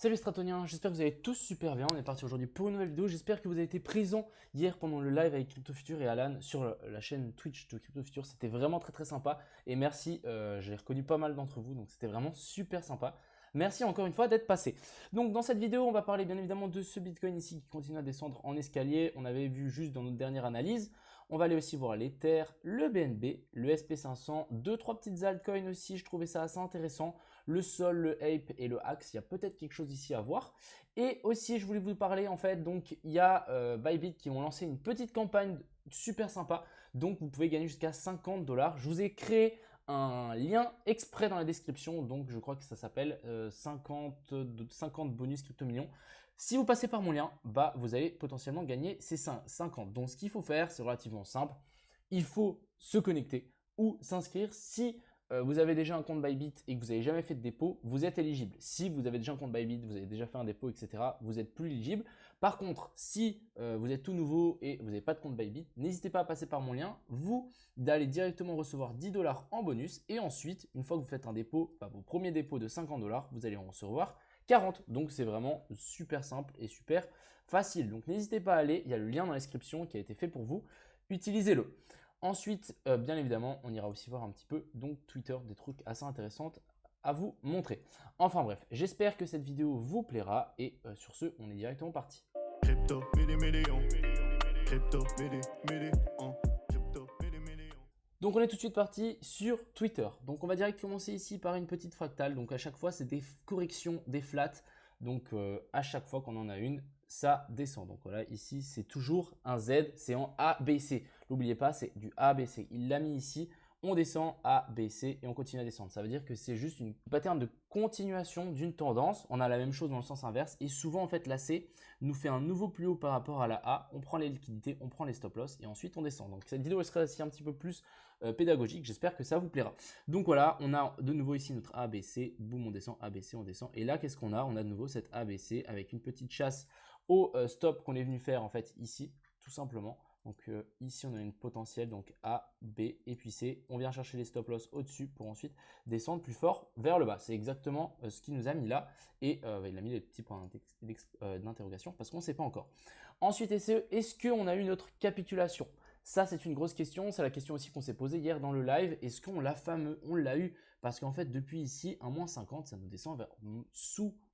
Salut Stratoniens, j'espère que vous allez tous super bien. On est parti aujourd'hui pour une nouvelle vidéo. J'espère que vous avez été présents hier pendant le live avec Crypto Future et Alan sur la chaîne Twitch de Crypto Future. C'était vraiment très sympa et merci. J'ai reconnu pas mal d'entre vous, donc c'était vraiment super sympa. Merci encore une fois d'être passé. Donc dans cette vidéo, on va parler bien évidemment de ce Bitcoin ici qui continue à descendre en escalier. On avait vu juste dans notre dernière analyse. On va aller aussi voir l'Ether, le BNB, le SP500, 2-3 petites altcoins aussi. Je trouvais ça assez intéressant. Le Sol, le Ape et le Axe, il y a peut-être quelque chose ici à voir. Et aussi, je voulais vous parler en fait, donc il y a Bybit qui ont lancé une petite campagne super sympa. Donc vous pouvez gagner jusqu'à 50 $. Je vous ai créé un lien exprès dans la description, donc je crois que ça s'appelle 50 bonus crypto millions. Si vous passez par mon lien, bah vous allez potentiellement gagner ces 50. Donc ce qu'il faut faire, c'est relativement simple. Il faut se connecter ou s'inscrire. Si vous avez déjà un compte Bybit et que vous n'avez jamais fait de dépôt, vous êtes éligible. Si vous avez déjà un compte Bybit, vous avez déjà fait un dépôt, etc., vous êtes plus éligible. Par contre, si vous êtes tout nouveau et vous n'avez pas de compte Bybit, n'hésitez pas à passer par mon lien, vous d'aller directement recevoir 10 $ en bonus et ensuite, une fois que vous faites un dépôt, vos premiers dépôts de 50 $, vous allez en recevoir 40. Donc c'est vraiment super simple et super facile. Donc n'hésitez pas à aller, il y a le lien dans la description qui a été fait pour vous, utilisez-le. Ensuite, bien évidemment, on ira aussi voir un petit peu donc Twitter, des trucs assez intéressants à vous montrer. Enfin bref, j'espère que cette vidéo vous plaira et sur ce, on est directement parti. Crypto, donc on est tout de suite parti sur Twitter. Donc on va direct commencer ici par une petite fractale. Donc à chaque fois, c'est des corrections, des flats. Donc à chaque fois qu'on en a une, ça descend. Donc voilà, ici, c'est toujours un Z, c'est en ABC. N'oubliez pas, c'est du ABC. Il l'a mis ici, on descend A, B, C et on continue à descendre. Ça veut dire que c'est juste une pattern de continuation d'une tendance. On a la même chose dans le sens inverse et souvent en fait la C nous fait un nouveau plus haut par rapport à la A. On prend les liquidités, on prend les stop loss et ensuite on descend. Donc cette vidéo elle sera aussi un petit peu plus pédagogique. J'espère que ça vous plaira. Donc voilà, on a de nouveau ici notre ABC. Boum, on descend, ABC, on descend. Et là, qu'est-ce qu'on a? On a de nouveau cette ABC avec une petite chasse au stop qu'on est venu faire en fait ici, tout simplement. Donc ici on a une potentielle, donc A, B et puis C. On vient chercher les stop loss au-dessus pour ensuite descendre plus fort vers le bas. C'est exactement ce qu'il nous a mis là. Et il a mis les petits points d'interrogation parce qu'on ne sait pas encore. Ensuite, est-ce qu'on a eu notre capitulation? Ça, c'est une grosse question. C'est la question aussi qu'on s'est posée hier dans le live. Est-ce qu'on l'a fameux? On l'a eu parce qu'en fait, depuis ici, un moins 50, ça nous descend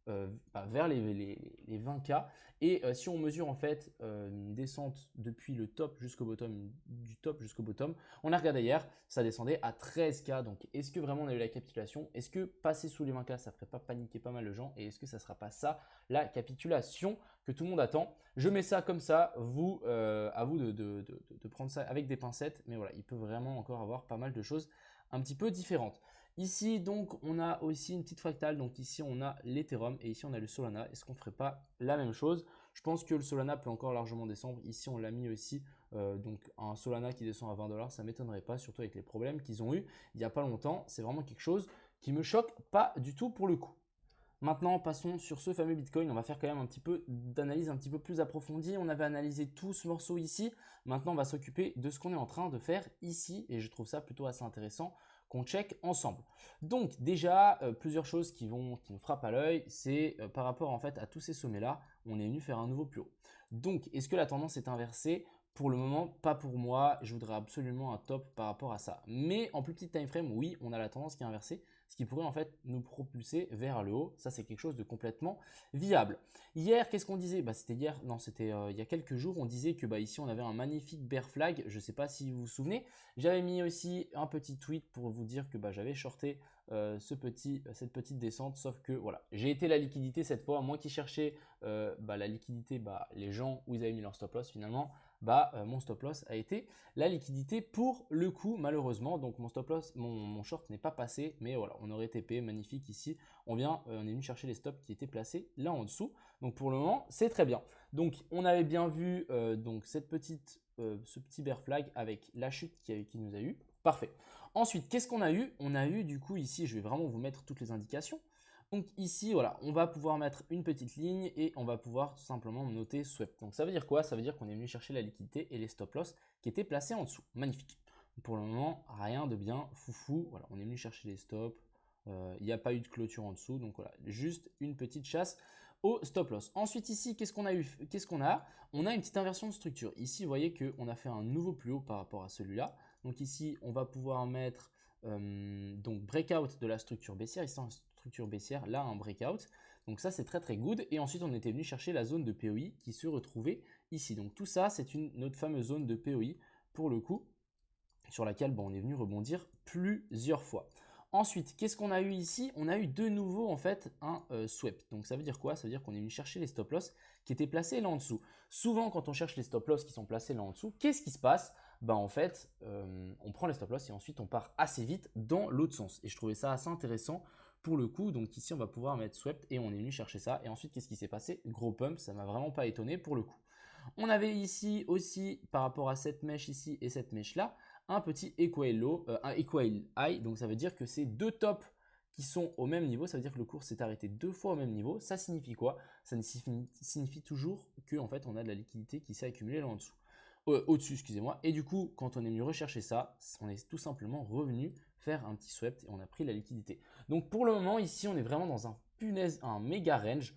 vers les 20K. Et si on mesure en fait une descente depuis le top jusqu'au bottom, du top jusqu'au bottom, on a regardé hier, ça descendait à 13K. Donc, est-ce que vraiment on a eu la capitulation? Est-ce que passer sous les 20K, ça ferait pas paniquer pas mal de gens? Et est-ce que ça sera pas ça, la capitulation que tout le monde attend? Je mets ça comme ça, à vous de prendre ça avec des pincettes. Mais voilà, il peut vraiment encore avoir pas mal de choses un petit peu différentes. Ici, donc, on a aussi une petite fractale. Donc ici, on a l'Ethereum et ici, on a le Solana. Est-ce qu'on ne ferait pas la même chose? Je pense que le Solana peut encore largement descendre. Ici, on l'a mis aussi. Donc un Solana qui descend à 20 $, ça ne m'étonnerait pas, surtout avec les problèmes qu'ils ont eu il n'y a pas longtemps. C'est vraiment quelque chose qui me choque pas du tout pour le coup. Maintenant, passons sur ce fameux Bitcoin. On va faire quand même un petit peu d'analyse un petit peu plus approfondie. On avait analysé tout ce morceau ici. Maintenant, on va s'occuper de ce qu'on est en train de faire ici. Et je trouve ça plutôt assez intéressant qu'on check ensemble. Donc déjà, plusieurs choses qui nous frappent à l'œil. C'est par rapport en fait à tous ces sommets-là, on est venu faire un nouveau plus haut. Donc, est-ce que la tendance est inversée? Pour le moment, pas pour moi. Je voudrais absolument un top par rapport à ça. Mais en plus petit time frame, oui, on a la tendance qui est inversée, ce qui pourrait en fait nous propulser vers le haut. Ça, c'est quelque chose de complètement viable. Hier, qu'est-ce qu'on disait? C'était hier, non, c'était il y a quelques jours. On disait que ici, on avait un magnifique bear flag. Je ne sais pas si vous vous souvenez. J'avais mis aussi un petit tweet pour vous dire que j'avais shorté cette petite descente. Sauf que voilà, j'ai été la liquidité cette fois. Moi qui cherchais la liquidité, les gens où ils avaient mis leur stop loss finalement. Mon stop loss a été la liquidité pour le coup malheureusement. Donc mon stop loss, mon short n'est pas passé, mais voilà, on aurait TP magnifique ici. On est venu chercher les stops qui étaient placés là en dessous. Donc pour le moment, c'est très bien. Donc on avait bien vu donc ce petit bear flag avec la chute qui nous a eu. Parfait. Ensuite, qu'est-ce qu'on a eu? On a eu du coup ici, je vais vraiment vous mettre toutes les indications. Donc ici, voilà, on va pouvoir mettre une petite ligne et on va pouvoir tout simplement noter swept. Donc ça veut dire quoi? Ça veut dire qu'on est venu chercher la liquidité et les stop loss qui étaient placés en dessous. Magnifique. Pour le moment, rien de bien foufou. Voilà, on est venu chercher les stops. Il n'y a pas eu de clôture en dessous. Donc voilà, juste une petite chasse au stop loss. Ensuite ici, qu'est-ce qu'on a eu? Qu'est-ce qu'on a? On a une petite inversion de structure. Ici, vous voyez qu'on a fait un nouveau plus haut par rapport à celui-là. Donc ici, on va pouvoir mettre donc breakout de la structure baissière. Ici, en structure baissière, là, un breakout. Donc ça, c'est très très good. Et ensuite, on était venu chercher la zone de POI qui se retrouvait ici. Donc tout ça, c'est notre fameuse zone de POI pour le coup, sur laquelle on est venu rebondir plusieurs fois. Ensuite, qu'est-ce qu'on a eu ici? On a eu de nouveau en fait un sweep. Donc ça veut dire quoi? Ça veut dire qu'on est venu chercher les stop loss qui étaient placés là en dessous. Souvent, quand on cherche les stop loss qui sont placés là en dessous, qu'est-ce qui se passe? En fait, on prend les stop loss et ensuite on part assez vite dans l'autre sens. Et je trouvais ça assez intéressant pour le coup. Donc ici, on va pouvoir mettre swept et on est venu chercher ça. Et ensuite, qu'est-ce qui s'est passé? Gros pump, ça m'a vraiment pas étonné pour le coup. On avait ici aussi, par rapport à cette mèche ici et cette mèche là, un petit equal low, un equal high. Donc ça veut dire que c'est deux tops qui sont au même niveau. Ça veut dire que le cours s'est arrêté deux fois au même niveau. Ça signifie quoi? Ça signifie toujours que en fait, on a de la liquidité qui s'est accumulée là en dessous. Au-dessus, excusez-moi. Et du coup, quand on est venu rechercher ça, on est tout simplement revenu faire un petit swept et on a pris la liquidité. Donc pour le moment, ici, on est vraiment dans un méga range.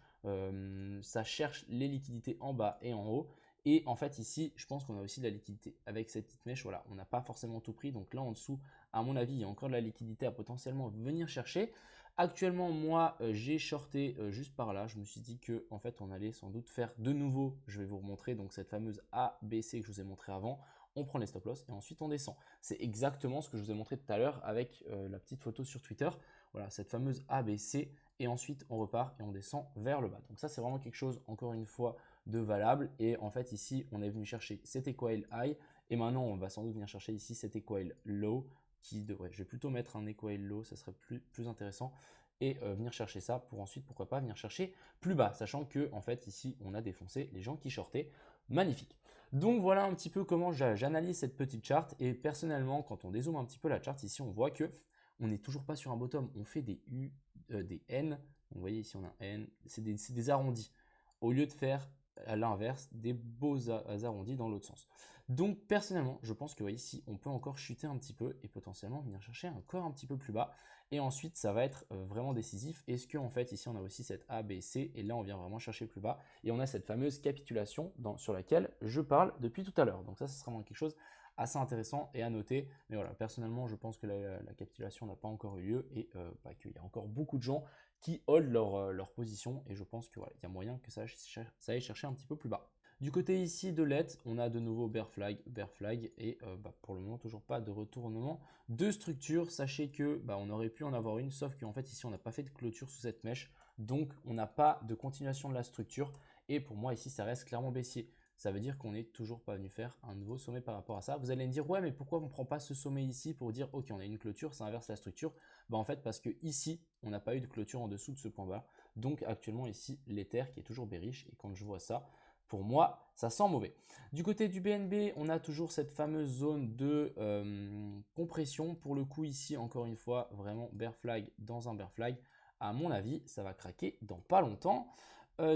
Ça cherche les liquidités en bas et en haut. Et en fait, ici, je pense qu'on a aussi de la liquidité. Avec cette petite mèche, voilà, on n'a pas forcément tout pris. Donc là, en dessous, à mon avis, il y a encore de la liquidité à potentiellement venir chercher. Actuellement, moi, j'ai shorté juste par là. Je me suis dit que en fait, on allait sans doute faire de nouveau. Je vais vous remontrer donc cette fameuse ABC que je vous ai montré avant. On prend les stop loss et ensuite on descend. C'est exactement ce que je vous ai montré tout à l'heure avec la petite photo sur Twitter. Voilà, cette fameuse ABC et ensuite on repart et on descend vers le bas. Donc ça, c'est vraiment quelque chose, encore une fois, de valable. Et en fait, ici, on est venu chercher cet equal high et maintenant, on va sans doute venir chercher ici cet equal low qui devrait, je vais plutôt mettre un equal low, ça serait plus intéressant et venir chercher ça pour ensuite, pourquoi pas, venir chercher plus bas, sachant que en fait, ici, on a défoncé les gens qui shortaient. Magnifique. Donc voilà un petit peu comment j'analyse cette petite charte et personnellement, quand on dézoome un petit peu la charte, ici, on voit que on n'est toujours pas sur un bottom, on fait des U, des N. Donc, vous voyez ici, on a un N, c'est des arrondis. Au lieu de faire à l'inverse des beaux arrondis dans l'autre sens. Donc personnellement, je pense que ici, on peut encore chuter un petit peu et potentiellement venir chercher encore un petit peu plus bas. Et ensuite, ça va être vraiment décisif. Est-ce qu'en fait, ici, on a aussi cette A, B, C et là, on vient vraiment chercher plus bas. Et on a cette fameuse capitulation sur laquelle je parle depuis tout à l'heure. Donc ça, ce sera vraiment quelque chose assez intéressant et à noter. Mais voilà, personnellement, je pense que la capitulation n'a pas encore eu lieu et qu'il y a encore beaucoup de gens qui hold leur position et je pense qu'il y a moyen que ça aille chercher un petit peu plus bas. Du côté ici de l'ETH, on a de nouveau bear flag et pour le moment toujours pas de retournement de structure. Sachez que on aurait pu en avoir une, sauf qu'en fait ici on n'a pas fait de clôture sous cette mèche, donc on n'a pas de continuation de la structure et pour moi ici ça reste clairement baissier. Ça veut dire qu'on n'est toujours pas venu faire un nouveau sommet par rapport à ça. Vous allez me dire, ouais, mais pourquoi on ne prend pas ce sommet ici pour dire, ok, on a une clôture, ça inverse la structure? En fait, parce que ici, on n'a pas eu de clôture en dessous de ce point bas. Donc actuellement ici, l'Ether qui est toujours bearish. Et quand je vois ça, pour moi, ça sent mauvais. Du côté du BNB, on a toujours cette fameuse zone de compression. Pour le coup, ici, encore une fois, vraiment bear flag dans un bear flag. À mon avis, ça va craquer dans pas longtemps.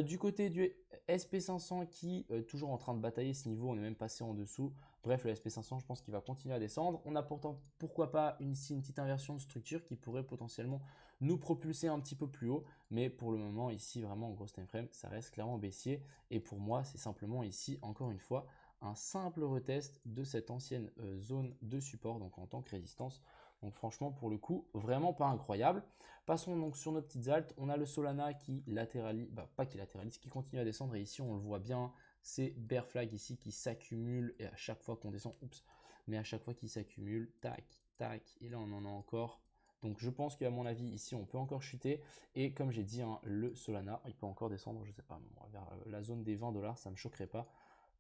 Du côté du SP500 qui est toujours en train de batailler ce niveau, on est même passé en dessous. Bref, le SP500, je pense qu'il va continuer à descendre. On a pourtant, pourquoi pas, ici une petite inversion de structure qui pourrait potentiellement nous propulser un petit peu plus haut. Mais pour le moment, ici, vraiment en gros time frame, ça reste clairement baissier. Et pour moi, c'est simplement ici, encore une fois, un simple retest de cette ancienne zone de support, donc en tant que résistance. Donc franchement, pour le coup, vraiment pas incroyable. Passons donc sur nos petites altes. On a le Solana qui latéralise, qui continue à descendre. Et ici, on le voit bien, c'est bear flag ici qui s'accumule. Et à chaque fois qu'on descend, mais à chaque fois qu'il s'accumule, tac, tac. Et là, on en a encore. Donc je pense qu'à mon avis, ici, on peut encore chuter. Et comme j'ai dit, le Solana, il peut encore descendre, je sais pas, vers la zone des 20 $, ça ne me choquerait pas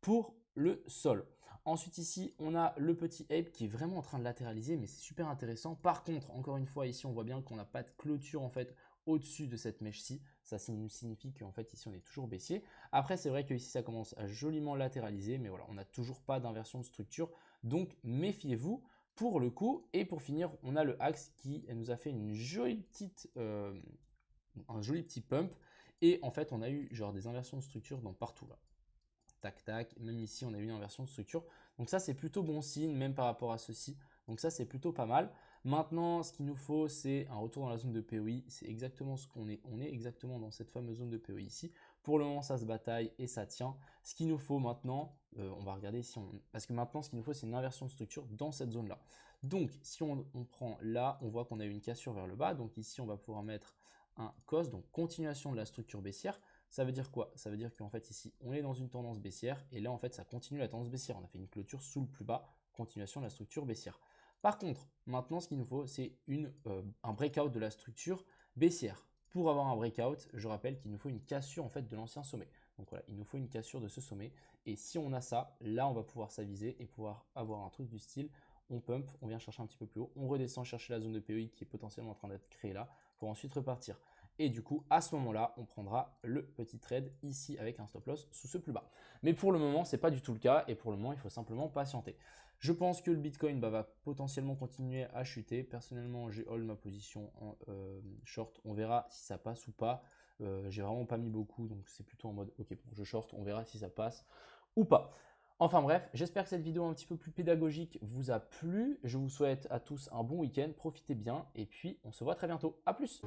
pour le sol. Ensuite ici, on a le petit Ape qui est vraiment en train de latéraliser, mais c'est super intéressant. Par contre, encore une fois, ici, on voit bien qu'on n'a pas de clôture en fait au-dessus de cette mèche-ci. Ça signifie qu'en fait, ici, on est toujours baissier. Après, c'est vrai que ici, ça commence à joliment latéraliser, mais voilà, on n'a toujours pas d'inversion de structure. Donc, méfiez-vous pour le coup. Et pour finir, on a le Axe qui nous a fait une jolie petite, un joli petit pump. Et en fait, on a eu genre des inversions de structure dans partout là. Tac, tac. Même ici, on a eu une inversion de structure. Donc ça, c'est plutôt bon signe, même par rapport à ceci. Donc ça, c'est plutôt pas mal. Maintenant, ce qu'il nous faut, c'est un retour dans la zone de POI. C'est exactement ce qu'on est. On est exactement dans cette fameuse zone de POI ici. Pour le moment, ça se bataille et ça tient. Ce qu'il nous faut maintenant, on va regarder si on... Parce que maintenant, ce qu'il nous faut, c'est une inversion de structure dans cette zone-là. Donc, si on prend là, on voit qu'on a eu une cassure vers le bas. Donc ici, on va pouvoir mettre un cos, donc continuation de la structure baissière. Ça veut dire quoi? Ça veut dire qu'en fait, ici, on est dans une tendance baissière. Et là, en fait, ça continue la tendance baissière. On a fait une clôture sous le plus bas, continuation de la structure baissière. Par contre, maintenant, ce qu'il nous faut, c'est un breakout de la structure baissière. Pour avoir un breakout, je rappelle qu'il nous faut une cassure en fait de l'ancien sommet. Donc voilà, il nous faut une cassure de ce sommet. Et si on a ça, là, on va pouvoir s'aviser et pouvoir avoir un truc du style, on pump, on vient chercher un petit peu plus haut, on redescend chercher la zone de POI qui est potentiellement en train d'être créée là, pour ensuite repartir. Et du coup, à ce moment-là, on prendra le petit trade ici avec un stop loss sous ce plus bas. Mais pour le moment, ce n'est pas du tout le cas et pour le moment, il faut simplement patienter. Je pense que le Bitcoin va potentiellement continuer à chuter. Personnellement, j'ai hold ma position en short. On verra si ça passe ou pas. J'ai vraiment pas mis beaucoup, donc c'est plutôt en mode ok, bon, je short, on verra si ça passe ou pas. Enfin bref, j'espère que cette vidéo un petit peu plus pédagogique vous a plu. Je vous souhaite à tous un bon week-end, profitez bien et puis on se voit très bientôt. À plus!